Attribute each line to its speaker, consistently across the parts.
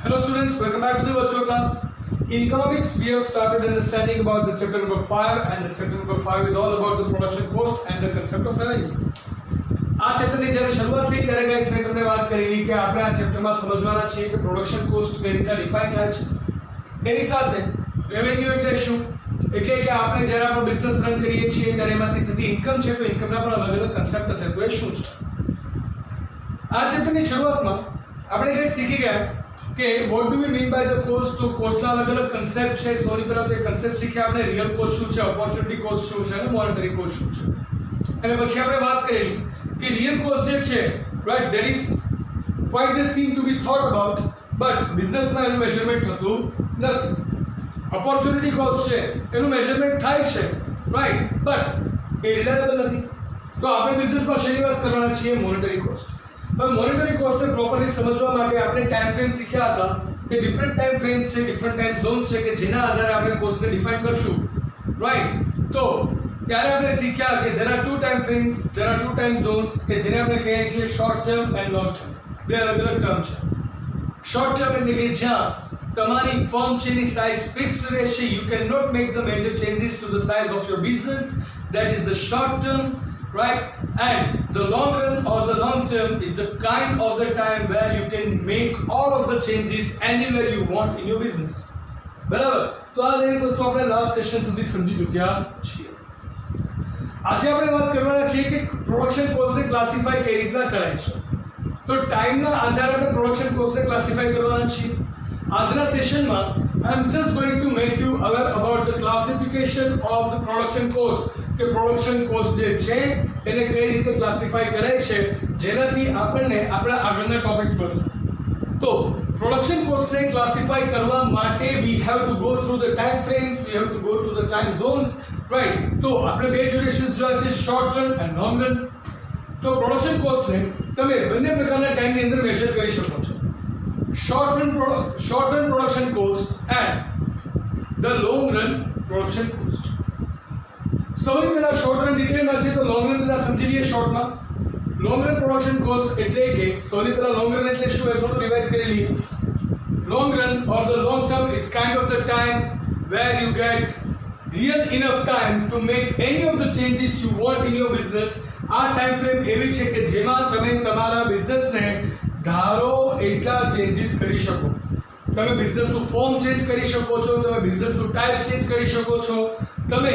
Speaker 1: Hello students, welcome back to the virtual class. In economics, we have started understanding about the chapter number 5 and the chapter number 5 is all about the production cost and the concept of revenue. આ ચેપ્ટરની જ્યારે શરૂઆત થઈ ત્યારે guys મેં તમને વાત કરેલી કે આપણે આ ચેપ્ટરમાં સમજવાના છીએ કે પ્રોડક્શન કોસ્ટ કઈ રીતે ડિફાઇન થાય છે. એની સાથે રેવન્યુ એટલે શું? એટલે કે આપણે જ્યારે આપણો બિઝનેસ રન કરીએ છીએ ત્યારે એમાંથી થતી ઇન્કમ છે તો ઇન્કમના પણ અલગ અલગ કન્સેપ્ટ હશે તો એ શું છે. આ ચેપ્ટરની શરૂઆતમાં આપણે કંઈ શીખી ગયા કે what do we mean by the cost. તો કોસ્ટના અલગ અલગ કન્સેપ્ટ છે. સૌથી પહેલા તો એ કન્સેપ્ટ શીખ્યા આપણે રિયલ કોસ્ટ શું છે, ઓપોર્ચ્યુનિટી કોસ્ટ શું છે અને મોનેટરી કોસ્ટ શું છે. અને પછી આપણે વાત કરેલી કે રિયલ કોસ્ટ જે છે right that is quite the thing to be thought about but બિઝનેસમાં એનું મેઝરમેન્ટ થતું નથી. ઓપોર્ચ્યુનિટી કોસ્ટ છે એનું મેઝરમેન્ટ થાય છે રાઈટ બટ એ રિલાયેબલ નથી. તો આપણે બિઝનેસમાં શેની વાત કરવાના છીએ? Monetary cost. હવે મોનેટરી કોસ્ટને પ્રોપરલી સમજવા માટે આપણે ટાઈમ ફ્રેમ શીખ્યા હતા કે ડિફરન્ટ ટાઈમ ફ્રેમ્સ છે, ડિફરન્ટ ટાઈમ ઝોન્સ છે કે જેના આધારે આપણે કોસ્ટને ડિફાઇન કરશું રાઈટ. તો ત્યારે આપણે શીખ્યા કે there are two time frames, there are two time zones કે જેને આપણે કહીએ છીએ short term and long term. બે અલગ અલગ ટર્મ છે. શોર્ટ ટર્મ એટલે કે જ્યાં તમારી ફર્મ છે એની સાઇઝ ફિક્સ્ડ રહેશે. You can not make the major changes to the size of your business. That is the short term right. And the long run or the long term is the kind of the time where you can make all of the changes anywhere you want in your business. બરાબર. તો આ દરેક વસ્તુ આપણે last session સુધી સમજી ચૂક્યા છીએ. આજે આપણે વાત કરવાના છીએ કે પ્રોડક્શન કોસ્ટને ક્લાસિફાઈ કઈ રીતના કરાય છે. તો ટાઈમના આધારે આપણે પ્રોડક્શન કોસ્ટને ક્લાસિફાઈ કરવાના છીએ. આજના સેશનમાં I am just going to make you aware about the classification of the production cost. કે પ્રોડક્શન કોસ્ટ જે છે એને કઈ રીતે ક્લાસિફાઈ કરે છે જેનાથી આપણને આપણા આગળના ટોપિક્સ મળશે. તો પ્રોડક્શન કોસ્ટને ક્લાસિફાઈ કરવા માટે we have to go through the time frames, we have to go through the time zones right. તો આપણે બે ડ્યુરેશન્સ જોયા છે short run and long run. તો પ્રોડક્શન કોસ્ટને તમે બંને પ્રકારના ટાઈમની અંદર મેઝર કરી શકો છો. Short run production cost and the long run production cost. સૌથી પહેલા શોર્ટ રન ડિટેલમાં છે તો લોંગ રન પહેલા સમજી લઈએ. શોર્ટમાં લોંગ રન પ્રોડક્શન કોસ્ટ એટલે કે સૌથી પહેલા લોંગ રન એટલે શું એ થોડું રિવાઇઝ કરી લઈએ. Long run or the long term is kind of the time where you get real enough time to make any of the changes you want in your business. આ time frame એવી છે કે જેમાં તમે તમારા બિઝનેસને ધારો એટલા ચેન્જીસ કરી શકો. તમે બિઝનેસનું ફોર્મ ચેન્જ કરી શકો છો, તમે બિઝનેસનું ટાઈપ ચેન્જ કરી શકો છો, તમે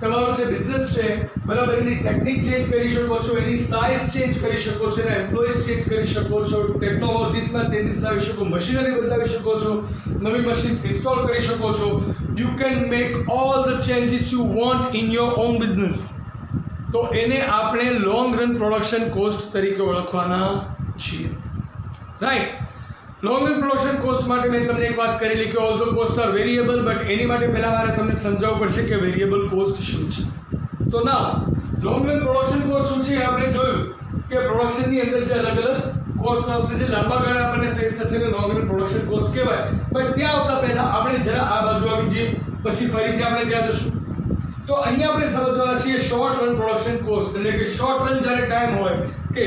Speaker 1: તમારો જે બિઝનેસ છે બરાબર એની ટેકનિક ચેન્જ કરી શકો છો, એની સાઇઝ ચેન્જ કરી શકો છો, એના એમ્પ્લોઈઝ ચેન્જ કરી શકો છો, ટેકનોલોજીસમાં ચેન્જીસ લાવી શકો, મશીનરી બદલાવી શકો છો, નવી મશીન્સ ઇન્સ્ટોલ કરી શકો છો. You can make all the changes you want in your own business. તો એને આપણે લોંગ રન પ્રોડક્શન કોસ્ટ તરીકે ઓળખવાના છીએ right. Long run production cost માટે મેં તમને એક વાત કરેલી કે all the cost are variable but એની માટે પહેલાં મારે તમને સમજાવવું પડશે કે વેરિયેબલ કોસ્ટ શું છે. તો ના લોંગ રન પ્રોડક્શન કોસ્ટ શું છે આપણે જોયું કે પ્રોડક્શનની અંદર જે અલગ અલગ કોસ્ટ આવશે જે લાંબા ગાળે આપણને ફેસ થશે એને લોંગ રન પ્રોડક્શન કોસ્ટ કહેવાય. બટ ત્યાં આવતા પહેલાં આપણે જરા આ બાજુ આવી જઈએ પછી ફરીથી આપણે ત્યાં જશું. તો અહીંયા આપણે સમજવાના છીએ શોર્ટ રન પ્રોડક્શન કોસ્ટ એટલે કે શોર્ટ રન જ્યારે ટાઈમ હોય કે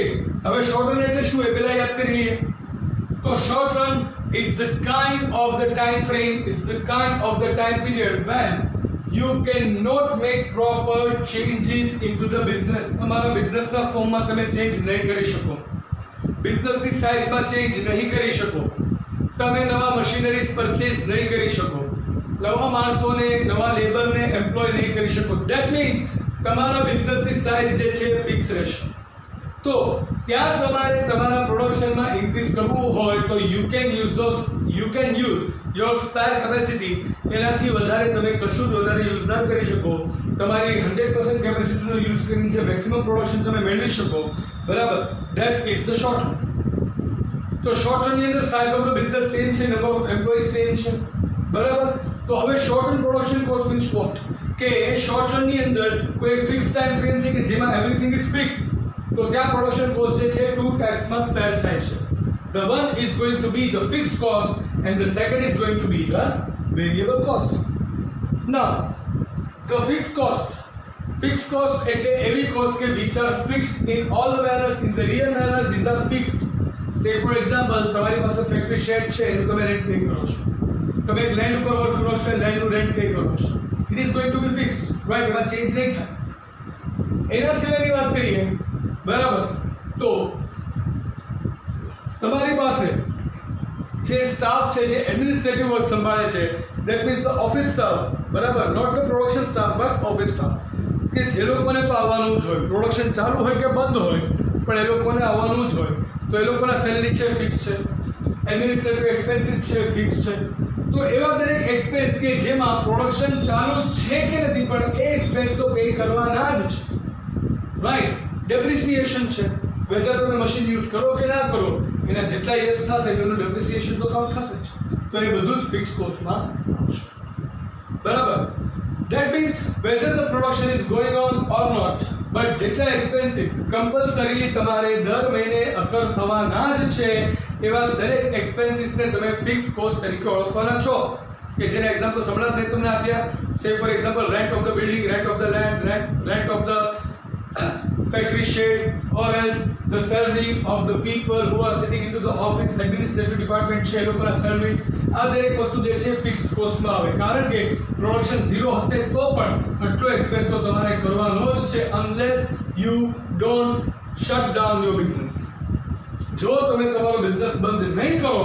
Speaker 1: હવે શોર્ટ રન એટલે શું એ પહેલાં યાદ કરી લઈએ. So short run is the kind of the time frame, is the kind of the time period when you cannot make proper changes into the business. તમારા બિઝનેસના ફોર્મમાં તમે ચેન્જ નહીં કરી શકો, બિઝનેસની સાઇઝમાં ચેન્જ નહીં કરી શકો, તમે નવા મશીનરીઝ પરચેઝ નહીં કરી શકો, નવા માણસોને નવા લેબરને એમ્પ્લોય નહીં કરી શકો. ધેટ મીન્સ તમારા બિઝનેસની સાઇઝ જે છે ફિક્સ રહેશે. તો ત્યાં તમારે તમારા પ્રોડક્શનમાં ઇન્ક્રીઝ કરવું હોય તો you can use your spare capacity. એનાથી વધારે તમે કશું જ વધારે યુઝ ના કરી શકો. તમારી 100% કેપેસિટીનો યુઝ કરીને જે મેક્સિમમ પ્રોડક્શન તમે મેળવી શકો બરાબર that is the short run. તો શોર્ટ રનની અંદર size of the business same છે, નંબર ઓફ એમ્પ્લોઈઝ સેમ છે બરાબર. તો હવે short run production cost means what કે શોર્ટ રનની અંદર કોઈ એક ફિક્સ ટાઈમ ફ્રેમ છે કે જેમાં એવરીથિંગ ઇઝ ફિક્સ્ડ. તો ત્યાં પ્રોડક્શન કોસ્ટ જે છે ટુ ટાઈપ્સમાં સ્પેર થાય છે. The one is going to be the fixed cost and the second is going to be the variable cost. Now, the fixed cost એટલે એવી cost કે which are fixed in all the manners, in the real manner these are fixed. સે for example તમારી પાસે factory shade છે એનું તમે rent pay કરો છો, તમે એક લેન્ડ ઉપર વર્ક કરો છો, લેન્ડનું રેન્ટ પે કરો છો, it is going to be fixed, right, એમાં ચેન્જ નહીં થાય. એના સિવાયની વાત કરીએ, બરાબર, તો તમારી પાસે જે સ્ટાફ છે, જે એડમિનિસ્ટ્રેટિવ વર્ક સંભાળે છે, that means the office staff, બરાબર, not the production staff but office staff, કે જે લોકોને તો આવવાનું જ હોય, પ્રોડક્શન ચાલુ હોય કે બંધ હોય પણ એ લોકોને આવવાનું જ હોય, તો એ લોકોના સેલરી છે ફિક્સ છે, એડમિનિસ્ટ્રેટિવ એક્સપેન્સીસ છે ફિક્સ છે. તો એવા દરેક એક્સપેન્સ કે જેમાં પ્રોડક્શન ચાલુ છે કે નથી પણ એ એક્સપેન્સ તો પે કરવાના જ છે, રાઈટ. ડેપ્રિસિએશન છે, વેધર તમે મશીન યુઝ કરો કે ના કરો, એના જેટલા યર્સ થશે એનું ડેપ્રિસિએશન તો કાઉન્ટ થશે જ, તો એ બધું જ ફિક્સ કોસ્ટમાં આવશે, બરાબર. That means whether the production is going on or not, but જેટલા એક્સપેન્સીસ કમ્પલસરીલી તમારે દર મહિને અકર થવાના જ છે એવા દરેક એક્સપેન્સીસને તમે ફિક્સ કોસ્ટ તરીકે ઓળખવાના છો, કે જેના એક્ઝામ્પલ હમણાં મેં તમને આપ્યા. સે for example rent of the building, rent of the land, rent of the factory shed, or else the salary of the people who are sitting into the office administrative department છે, એ લોકોના service, આ દરેક વસ્તુ જે છે fixed કોસ્ટમાં આવે, કારણ કે પ્રોડક્શન ઝીરો હશે તો પણ આટલો એક્સપેન્સ તો તમારે કરવાનો જ છે, unless you don't shut down your business. જો તમે તમારો બિઝનેસ બંધ નહીં કરો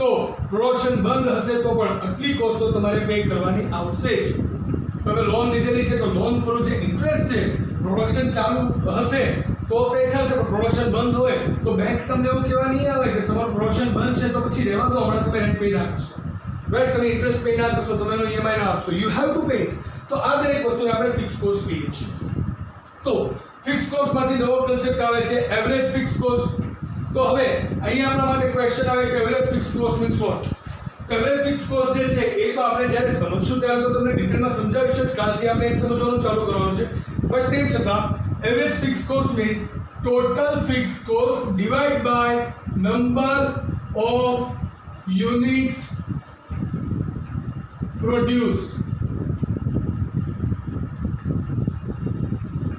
Speaker 1: તો પ્રોડક્શન બંધ હશે તો પણ આટલી કોસ્ટ તો તમારે પે કરવાની આવશે જ. તમે લોન લીધેલી છે તો લોન પર જે ઇન્ટરેસ્ટ છે, પ્રોડક્શન ચાલુ હશે તો પે થશે, પણ પ્રોડક્શન બંધ હોય તો બેંક તમને એવું કહેવા નહીં આવે કે તમારું પ્રોડક્શન બંધ છે તો પછી રહેવા દો, હમણાં તમે રેન્ટ પે ના કરશો, રાઈટ, તમે ઇન્ટરેસ્ટ પે ના કરશો, તમે એનો ઈએમઆઈ ના આપશો, યુ હેવ ટુ પે. તો આ દરેક વસ્તુને આપણે ફિક્સ કોસ્ટ કહીએ છીએ. તો ફિક્સ કોસ્ટમાંથી નવો કન્સેપ્ટ આવે છે એવરેજ ફિક્સ કોસ્ટ. તો હવે અહીંયા આપણા માટે ક્વેશ્ચન આવે કે average fix cost means vote. Average fix cost જે છે એ તો આપણે જ્યારે સમજશું ત્યારે તો તમને ડિટેલમાં સમજાવીશું જ, કાલથી આપણે એ સમજવાનું ચાલુ કરવાનું છે. બટ તેમ છતાં average fix cost means total fix cost divide by number of units produced.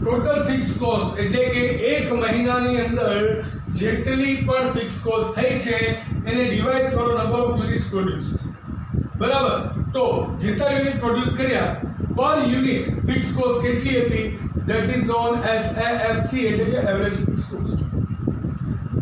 Speaker 1: Total fix cost એટલે કે એક મહિનાની અંદર જેટલી પણ ફિક્સ કોસ્ટ થઈ છે એને ડિવાઇડ કરો નંબર ઓફ યુનિટ્સ પ્રોડ્યુસ્ડ, બરાબર. તો જેટલા યુનિટ પ્રોડ્યુસ કર્યા પર યુનિટ ફિક્સ કોસ્ટ કેટલી હતી, that is known as AFC એટલે કે એવરેજ ફિક્સ કોસ્ટ.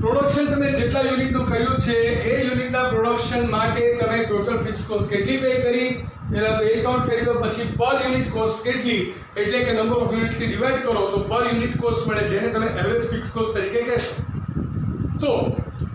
Speaker 1: પ્રોડક્શન તમે જેટલા યુનિટનું કર્યું છે એ યુનિટના પ્રોડક્શન માટે તમે ટોટલ ફિક્સ કોસ્ટ કેટલી પે કરી, પહેલા તો એ કાઉન્ટ કરી દો, પછી પર યુનિટ કોસ્ટ કેટલી એટલે કે નંબર ઓફ યુનિટ્સથી ડિવાઇડ કરો તો પર યુનિટ કોસ્ટ મળે, જેને તમે એવરેજ ફિક્સ કોસ્ટ તરીકે કહેશો. તો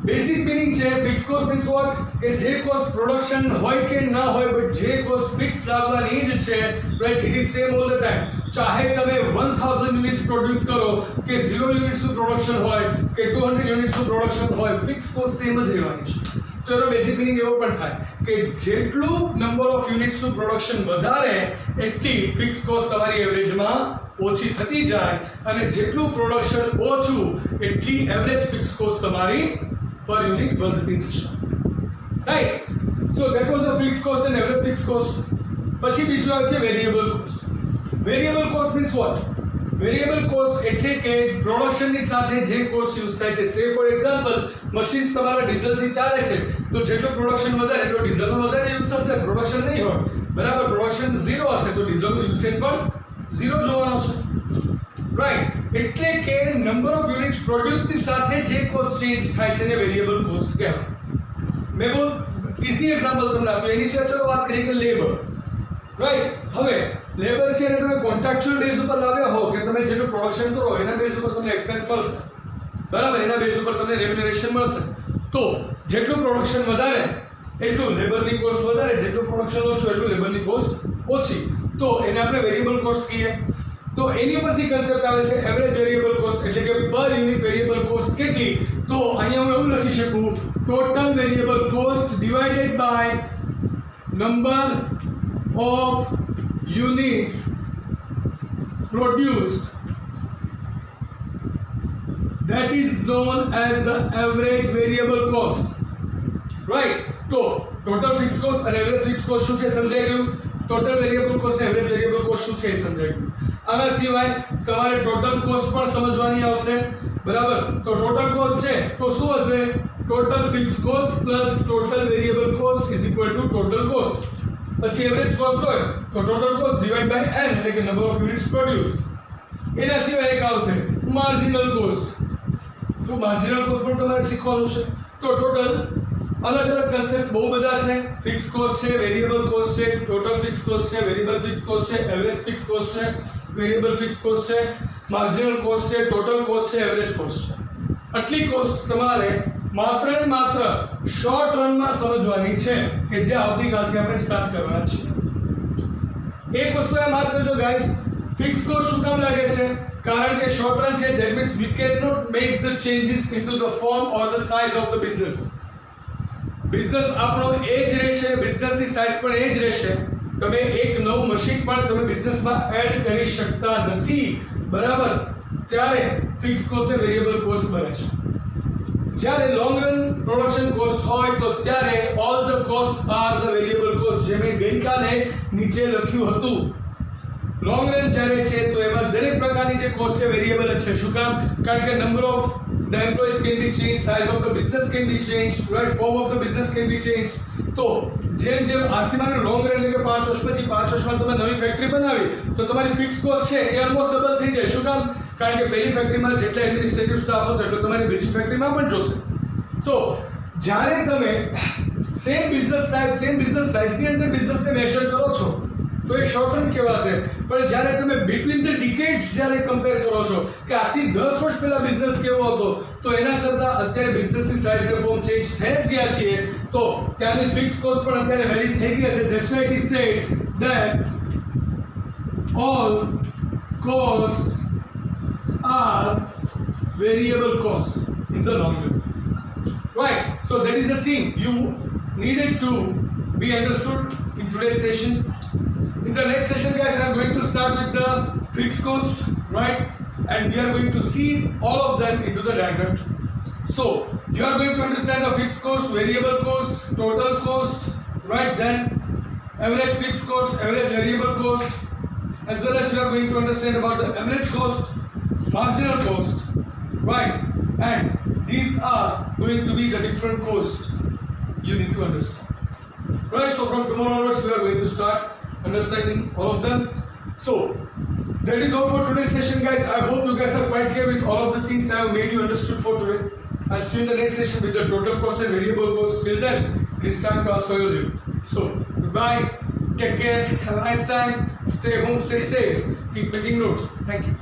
Speaker 1: બેઝિક મીનિંગ છે ફિક્સ કોસ્ટ મીન્સ વોટ, કે જે કોસ્ટ પ્રોડક્શન હોય કે ના હોય બટ જે કોસ્ટ ફિક્સ લાગવાની જ છે, right, it is same all the time. ચાહે તમે 1000 યુનિટ્સ પ્રોડ્યુસ કરો કે 0 યુનિટ્સનું પ્રોડક્શન હોય કે 200 યુનિટ્સનું પ્રોડક્શન હોય, ફિક્સ કોસ્ટ સેમ જ રહેવાની છે. તો એનો બેઝિક મીનિંગ એવો પણ થાય કે જેટલું નંબર ઓફ યુનિટ્સનું પ્રોડક્શન વધારે એટલી ફિક્સ કોસ્ટ તમારી એવરેજમાં ઓછી થતી જાય, અને જેટલું પ્રોડક્શન ઓછું એટલી એવરેજ ફિક્સ કોસ્ટ તમારી પર યુનિટ વધતી જશે, right. So that was the fix cost and average fix cost. પછી બીજું આવે છે variable cost. Variable cost means vote? Variable cost એટલે કે પ્રોડક્શનની સાથે જે કોસ્ટ યુઝ થાય છે. સે ફોર એક્ઝામ્પલ મશીન્સ તમારા ડીઝલથી ચાલે છે તો જેટલું પ્રોડક્શન વધારે એટલો ડીઝલનો વધારે યુઝ થશે, પ્રોડક્શન નહીં હોય, બરાબર, પ્રોડક્શન ઝીરો હશે તો ડીઝલનો યુસેજ પણ ઝીરો જોવાનો છે, રાઈટ. એટલે કે નંબર ઓફ યુનિટ્સ પ્રોડ્યુસની સાથે જે કોસ્ટ ચેન્જ થાય છે એને વેરિયેબલ કોસ્ટ કહેવાય. મેં બહુ ઇઝી એક્ઝામ્પલ તમને આપ્યું. એની સિવાય ચલો વાત કરીએ કે લેબર, રાઈટ. હવે લેબર છે એને તમે કોન્ટ્રાક્ચ્યુઅલ બેઝ ઉપર લાવ્યા હો કે તમે જેટલું પ્રોડક્શન કરો એના બેઝ ઉપર તમને એક્સપેન્સ મળશે, બરાબર, એના બેઝ ઉપર તમને રેમ્યુનરેશન મળશે. તો જેટલું પ્રોડક્શન વધારે એટલું લેબરની કોસ્ટ વધારે, જેટલું પ્રોડક્શન ઓછું એટલું લેબરની કોસ્ટ ઓછી, તો એને આપણે વેરિયેબલ કોસ્ટ કહીએ. તો એની ઉપરથી કન્સેપ્ટ આવે છે એવરેજ વેરિયેબલ કોસ્ટ એટલે કે પર યુનિટ વેરિયેબલ કોસ્ટ કેટલી. તો અહીંયા હું એવું લખી શકું total variable cost divided by number of units produced, that is known as the average variable cost, right. તો total fixed cost અને average fixed cost શું છે સમજાઈ ગયું. total variable cost અને average variable cost શું છે એ સમજાઈ ગયું. આના સિવાય તમારે total cost પણ સમજવાની આવશે, બરાબર. તો total cost છે તો શું હશે, total fixed cost plus total variable cost is equal to total cost. પછી એવરેજ કોસ્ટ હોય તો total cost divide by n એટલે કે નંબર ઓફ યુનિટ્સ પ્રોડ્યુસ્ડ. એના સિવાય એક આવશે માર્જિનલ કોસ્ટ. તો માર્જિનલ કોસ્ટ પણ તમારે શીખવાનું છે. તો ટોટલ અલગ અલગ કન્સેપ્ટ્સ બહુ બધા છે. ફિક્સ કોસ્ટ છે, વેરિયેબલ કોસ્ટ છે, ટોટલ ફિક્સ કોસ્ટ છે, વેરિયેબલ ફિક્સ કોસ્ટ છે, એવરેજ ફિક્સ કોસ્ટ છે, વેરિયેબલ ફિક્સ કોસ્ટ છે, માર્જિનલ કોસ્ટ છે, ટોટલ કોસ્ટ છે, એવરેજ કોસ્ટ છે. આટલી કોસ્ટ તમારે માત્ર ને માત્ર શોર્ટ રનમાં સમજવાની છે કે જે આવતીકાલથી આપણે સ્ટાર્ટ કરવાના છીએ. એક વસ્તુ એ માર્ક કરજો ગાઈસ, ફિક્સ કોસ્ટ શું કામ લાગે છે? કારણ કે શોર્ટ રન છે, that means we can not make the changes into the form or the size of the business. Business આપણો એ જ રહેશે, બિઝનેસની સાઇઝ પણ એ જ રહેશે. તમે એક નવું મશીન પણ તમે બિઝનેસમાં એડ કરી શકતા નથી, બરાબર? ત્યારે ફિક્સ કોસ્ટ એ વેરિયેબલ કોસ્ટ બને છે. જ્યારે લોંગ રન પ્રોડક્શન કોસ્ટ હોય તો ત્યારે all the cost are the variable cost. જે મેં ગઈકાલે નીચે લખ્યું હતું, લોંગ રન જ્યારે છે તો એમાં દરેક પ્રકારની જે કોસ્ટ છે વેરિયેબલ જ છે. શું કામ? કારણ કે number of the employees can be change, size of the business can be change, right, form of the business can be change. તો જેમ જેમ આથી માનો લોંગ રન એટલે કે 5 વર્ષ પછી 5 વર્ષમાં તમે નવી ફેક્ટરી બનાવી તો તમારી ફિક્સ કોસ્ટ છે એ ઓલમોસ્ટ ડબલ થઈ જાય. શું કામ? કારણ કે પહેલી ફેક્ટરીમાં જેટલા એડમિનિસ્ટ્રેટિવ સ્ટાફ હતો એટલો તમારી બીજી ફેક્ટરીમાં પણ જોશે. તો જ્યારે તમે same business type, same business સાઇઝની અંદર બિઝનેસને મેજર કરો છો તો એ શોર્ટ રન કહેવાશે. પણ જ્યારે તમે બિટવીન ધ ડિકેડ્સ જ્યારે કમ્પેર કરો છો કે આથી 10 વર્ષ પહેલા બિઝનેસ કેવો હતો તો એના કરતાં અત્યારે બિઝનેસની સાઇઝ ને ફોર્મ ચેન્જ થઈ જ ગયા છીએ, તો ત્યાંની ફિક્સ કોસ્ટ પણ અત્યારે વેરી થઈ ગઈ હશે. That's why it is said that all cost are variable cost in the long run, right? So that is the thing you needed to be understood in today's session. In the next session guys, I am going to start with the fixed cost, right? And we are going to see all of them into the diagram. So you are going to understand the fixed cost, variable cost, total cost, right? Then average fixed cost, average variable cost, as well as you are going to understand about the average cost, marginal cost, right? And these are going to be the different costs you need to understand, right? So from tomorrow onwards we are going to start understanding all of them. So that is all for today's session guys. I hope you guys are quite clear with all of the things I have made you understood for today. I'll see you in the next session with the total cost and variable cost. Till then, it is time to ask for your leave. So goodbye, take care, have a nice time, stay home, stay safe, keep making notes. Thank you.